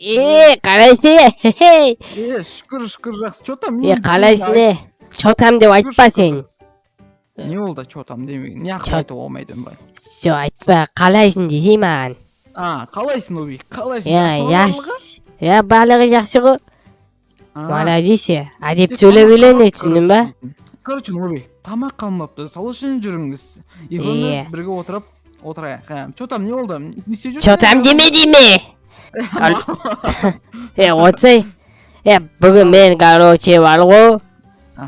Қалайсың? Хе-хей. Шүкір жақсы. Чё там? Қалайсың не? Чотам деп айтпа сен. Не болды чотам демеген? Не ақыл айтып болмайды бай. Жо айтпа, қалайсың десей маған. Қалайсың Нұрбек? Қалайсың? Барлығы жақсы ғой. Молодец. Адеп сөйлеп елені, түсіндің ба? Короче, Нұрбек, тамақ қалмапты. Сол үшін жүріңіз. Екеуміз бірге отырайық. Чотам не болды? Не істеп жүрсің? Чотам деме. Отсай. Бүгін мен, короче, бар ғой.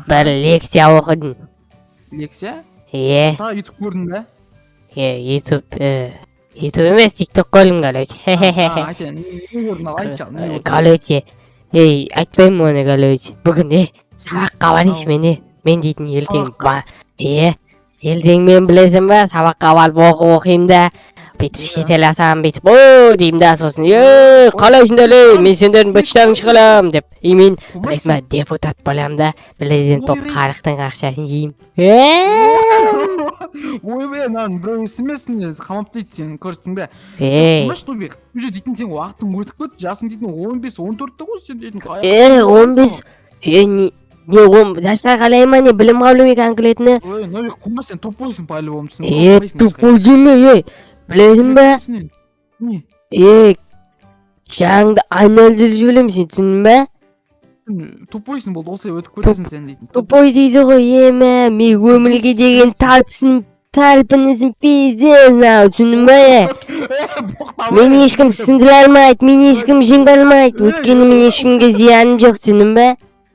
Бір лекция оқыдым. Лекция? Та YouTube көрдің бе? YouTube емес, TikTok көрдім, короче. Короче, айтпаймын оны, короче. Бүгін, сабаққа барайыншы мен дейтін ертең мен білесің ба, сабаққа барып оқимын да, бүйтіп шетел асам, бүйтіп деймін да, сосын қалайсыңдар, мен сендердің бөтіштерін шығалам деп, мен білесің ба, депутат болам да, президент болып қарықтың ақшасын жеймін. Ойбай, маған біреу естімесін, қамап дейді сен, көрсің бе? Қымаш Нұрбек, уже дейтін сен уақытың өтіп кетті, жасың дейтін 15-14-ті ғой сен дейтін қаяқ. 15, жастар қалай ма не, білім қалу екен кілетіні? Нұрбек, қымаш сен тупойсың по-любому. Тупой деме, білесің бе? Шаңды айналдырып жіберем сен, түсіндің бе? Тупойсың болды, осылай өтіп кетесің сен дейтін. Тупой дейді ғой, мен өмірге деген талпынысым пиздец, түсіндің бе? Мен ешкім түсіндіре алмайды, мен ешкім жеңе алмайды, өйткені мен ешкімге зияным жоқ, түсіндің бе?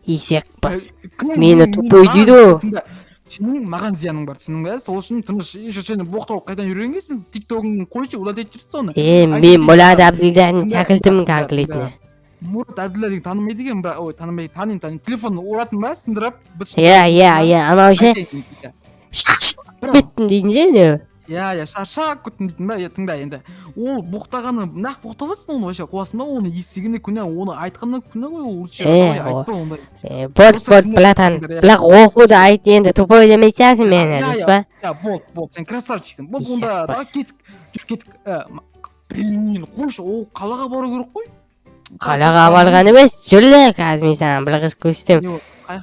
Есек бас. Мені тупой дейді ғой. Сенің маған зияның бар, түсінің бе? Сол үшін тыныш, сені боқтауып қайдан үйренгенсің, тиктогың қойшы, олар дейт жүрсі соны. Мен Мұрат Әбділдәні шәкілтімін конкретно. Мұрат Әбділдәні танымайды екен, танымайды, танимын. Телефон ұратын ба, сындырап? Анау ше, беттім дейін же? Шаршап күттім дейтін ба, тыңда енді. Ол боқтағаны, нақ боқтаватсың оны вообще қуасың ба, оны естігені күнә, оны айтқаны күнә ғой, ол үшін айтпа ондай. Бот, платан, бірақ оқуды айт енді, тупой демейсің мені, дұрыс па? Бол, сен красавчиксің. Бол, онда, кеттік. Блин, қойшы, ол қалаға бару керек қой. Қалаға барған емес, жүрлі, қазір мен саған бір қыз көстім.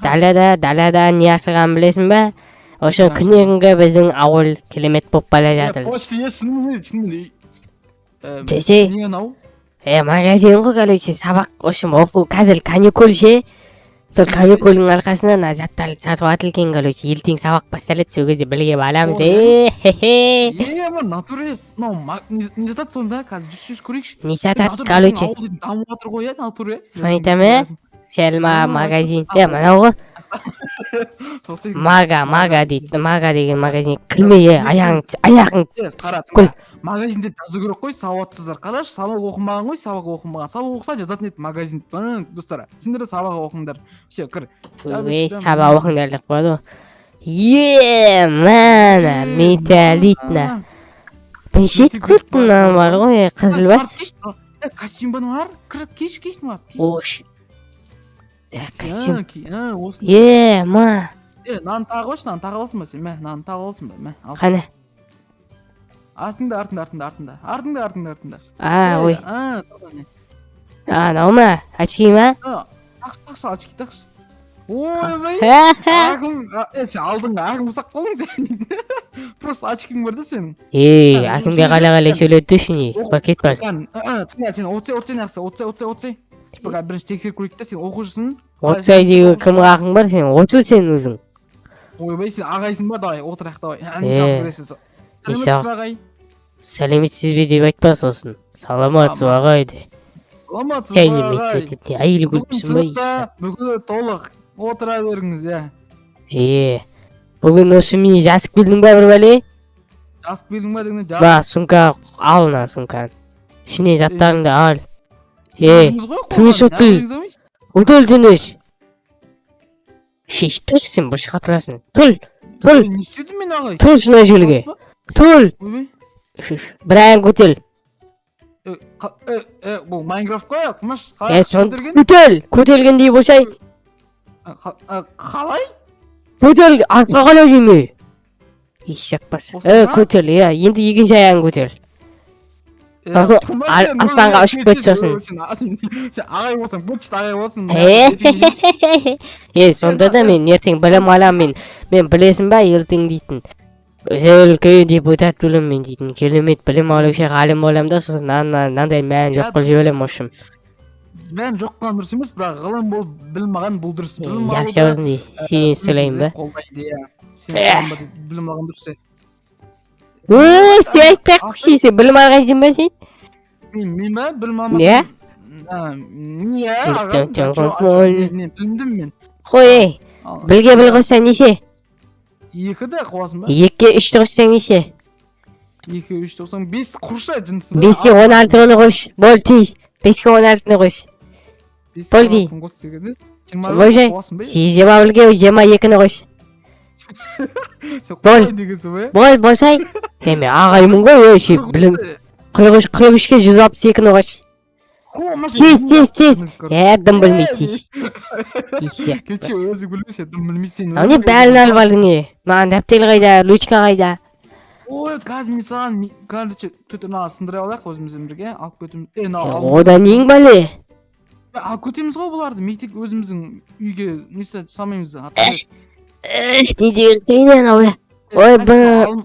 Далада не ашылған білесің ба? Ошо күнүнгө биздин ауыл келемет болуп бара жатыр. Шынымен. Магазин го, короче, сабак ошо окуу, азыр каникул ше. Сол каникулдун аркасынан заттарды сатып атылган, короче, эртең сабак башталат, сол кезде бирге барабыз. Натурес, не сатат сонда, азыр жүз көрейікші. Не сатат, короче. Дамып атыр ғой, натуре. Сойтаме, ферма, магазин, мынау го. Мага дейді, мага деген магазин. Кірме, аяғың қара. Магазин деп жазу керек қой, сауатсыздар. Қараш, сабақ оқымаған ғой, сабақ оқымаған. Сабақ оқыса жазатын еді магазин. Достар, сендер де сабақ оқыңдар. Все, кір. Сабақ оқыңдар деп қойды. Мана, металлитна. Мен шет көрттім бар ғой, қызыл бас. Костюм бар, кеш бар. Ош. Костюм. Ма. Нан тағы баш, нан тағы аласың ба сен? Нан тағы аласың ба? Қане? Артында. Ой. Нау ма? Очки ма? Тақшы, очки тақшы. Ойбай. Сен алдыңға ағым ұсақ болың сен. Просто очкің бар да сенің. Әкімге қала сөйлетті үшін, бір кет бар. Түңа, сен отсай. Типа бірінші тексер көрейік та, сен оқушысын. Отсай деуі кім қақың бар, сен отыл сен өзің. Ойбай, сен ағайсың ба, давай, отырақ давай. Нисақ көресіз. Сәлеметсіз ағай. Сәлеметсіз бе деп айтпа сосын. Саламатсыз ағай де. Сәлеметсіз деп те, айылы күліпсің ба? Бүгін толық отыра беріңіз, я. Бүгін осы мені жасық білдің ба бір бәле? Жасық білдің ба дегенде? Ба, сумка алына, сумканы. Ішіне заттарыңды ал. Тыныш отыл тыныш. Тұр сен бір шығатыласың. Тұр. Не істедім мен ағай? Тұр шына жерге. Тұр. Бірайын көтел. Бұл Майнкрафт қой, қымаш. Көтелгендей болсай. Қалай? Көтел, арқа қалай деме. Ешек бас. Көтел, енді екінші аяғын көтел. Сосын аспанға ұшып кетші сосын. Сен ағай болсаң почта ағай болсын. Сонда да мен ертең білім аламын, мен білесің ба ертең дейтін. Үлкен депутат боламын мен дейтін. Керемет білім алушы ғалым боламын да сосын мынандай мән жоқ қылып жіберемін общем. Мән жоққан дұрыс емес, бірақ ғылым болып білмаған бұл дұрыс. Жақсы өзін дей, сен сөйлейін ба? Сен білім алған дұрыс. Сен айтпай құшейсің, білім алған дейін ба сен? Мен ба? Білім алмасам? Не? Не, аға? Мен білімдім мен. Қой, білге біл қосса неше? 2-ді қуасың ба? 2-ге 3-ті қоссаң неше? 2-3 тоқсан 5 құрша жынсын. 5-ге 16-ны қош, бол тей. 5-ге 16-ны қош. Бол дей. Божай, сен 20-ге 22-ні қош. Бол, болсай. Мен ағаймын ғой, білім. 43-ге 162-ні қош. Тез. Дым білмей тез. Кече өзі білмесе, дым білмейсен. Не бәрін алып алдың е? Маған дәптел қайда, ручка қайда? Ой, қазір мен саған, кажется, түтін сындыра алайық өзіміздің бірге, алып кетіміз. Одан нең бәле? Алып кетеміз ғой бұларды, мектеп өзіміздің үйге несі самаймыз. Не деген қайдан ау? Ой,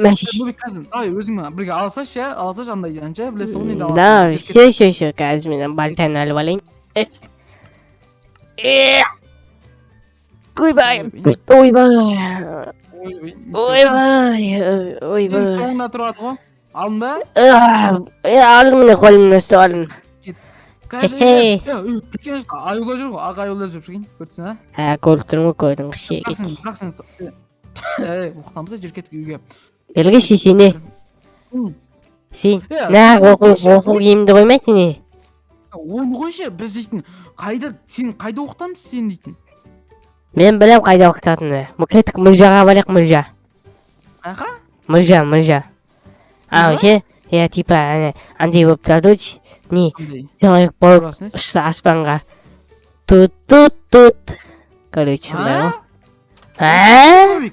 мәшіш. Давай, өзіңмен бірге алсаш, андай жанша, білесі оны да алып. Да, шо, қазір менен балтаны алып алайын. Ойбай. Соңында тұрады ғой, алдың ба? Алдым міне қолымын өсті алдым. Аюлар жүр ғой, аға аюлар жүр бірген, көрдісің, ә? Көріп тұрмын ғой, көрдің қышы. Бірақ сен, оқытамыз жүр кеттік үйге. Белгі шешене. Сен, оқу киімді қоймайсың не? Оны қойшы, біз дейтін, сен қайда оқытамыз сен дейтін? Мен білем қайда оқытатынды. Кеттік мүлжаға барайық мүлжа. Қайқа? Мүлжа. Ше, типа, андай болып тұрады өтші. Не, жоғайық болып ұшса аспанға. Тут. Короче, сондай ғой. Қалай?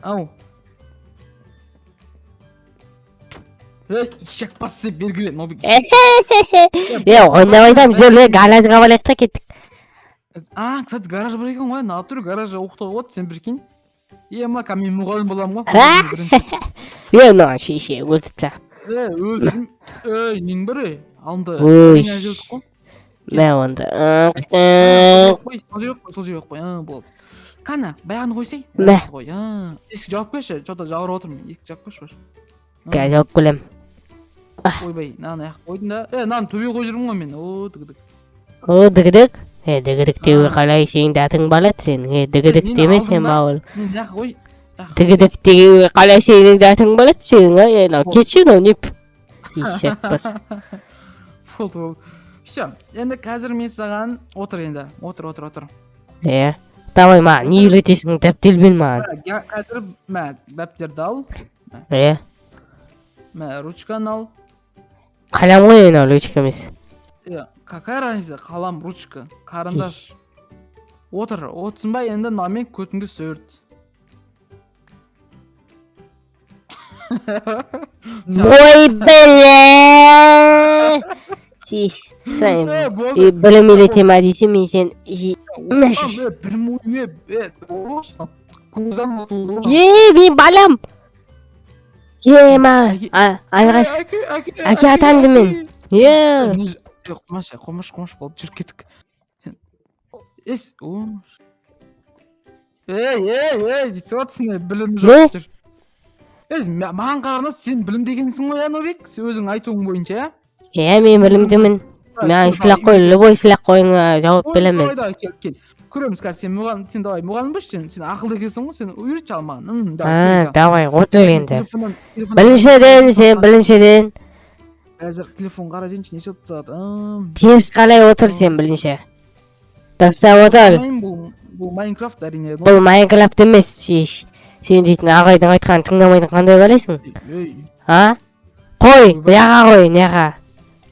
Ау. Ишек бассы белгіле, Нобик. Ойнамайдам, жерле гаражға барайық та кеттік. Кстати, гараж бар екен ғой, натур гаража оқытуға болады, сен біркен. Ма, мен мұғалім боламын ғой. На, шеше, өлтіпті. Өлдім. Нең бір алынды. Мә онда. Сол жер қой, болды. Қана, баяғыны қойсай. Мә. Есік жауып көші, что-то жауыр отырмын, есік жауып көші баш. Қазір жауып көлем. Ойбай, наны аяқ қойдың да. Наны төбе қой жүрмін ғой мен, дігідік. Дігідік? Дігідік деуі қалай сен дәтің балады сен. Дігідік деме сен бауыл. Дігідік деуі қалай сенің дәтің балады сен. Кетші нау неп. Ишек бас. Болды. Все, енді қазір мен саған отыр енді. Отыр. Давай маған, не үйлетесің дәптел бен маған. Қазір дәптерді ал. Ручканы ал. Қалам ғой ена ручка емес. Какая разница, қалам, ручка, карандаш. Отырсын ба енді намен көтіңді сөрт. Бой біле! Сен білім елете ма дейсің мен сен... Білім ойме, көзан ұтылды. Мен балам! Ма, алғаш, әке атанды мен. Қомаш болды, жүр кеттік. Дейсі отсың, білім жоқ жүр. Маған қарғына сен білім дегенсің ғой, Нобик? Өзің айтуың бойынша, мен білімдімін. Мен сілақ қой, любой сілақ қойыңа жауап білемін. Кел. Көреміз қазір сен давай мұғалім бұш, сен ақылды екенсің ғой, сен үйретші ал маған. Давай, отыр енді. Біліншеден. Қазір телефон қара жеңші, неше өтті сағат? Теріс қалай отыр сен білінше? Дұрыста отыр. Бұл Майнкрафт әрине. Бұл Майнкрафт емес, сен дейтін ағайдың айтқанын тыңдамайдың қандай білесің? Қой, яға қой, неға.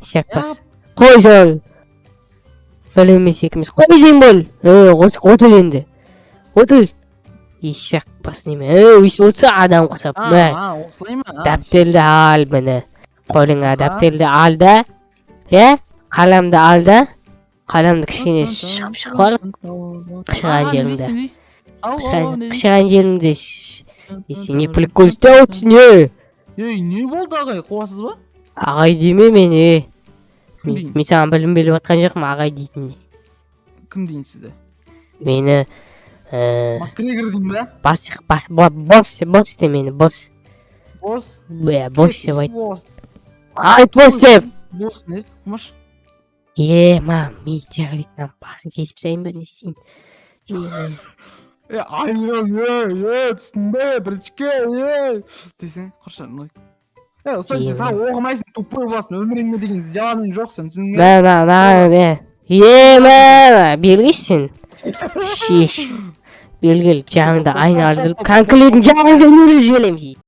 Шек бас. Қой сол. Білемес екіміз. Қой дейін бол. Отыл енді. Отыл. Ишек бас неме. Отса адам құсап. Дәптерді ал мені. Qo'lingga daftarni al da. Qalamni al da. Qalamni kishini shapshab ol. Qishgan yeringda. Qishgan yeringda. Seni pul ko'rsatib o'tsin. Ne bo'ldi ag'ay, qo'yasizmi? Ag'ay deymi meni. Kim deydi? Men sana bilim berayotgan yo'qman ag'ay deydim. Kim deydi sizda? Meni Makgregor deymi? boss de meni, boss. Boss. Boss deb ayt. Boss. Ayt boss deb. Boss ne? Qumush. Man meteoritdan bahsini kesib sayin bilsin. Aynen, üstünde birçike, desene, koşar mı? Sen okumaysın, tupur basın, ömründe deyin, yalanın yok sen. Bilgişsin. Şiş. Bilgil, canında aynı ardılıp, kankalıydın, canında yürüyelim.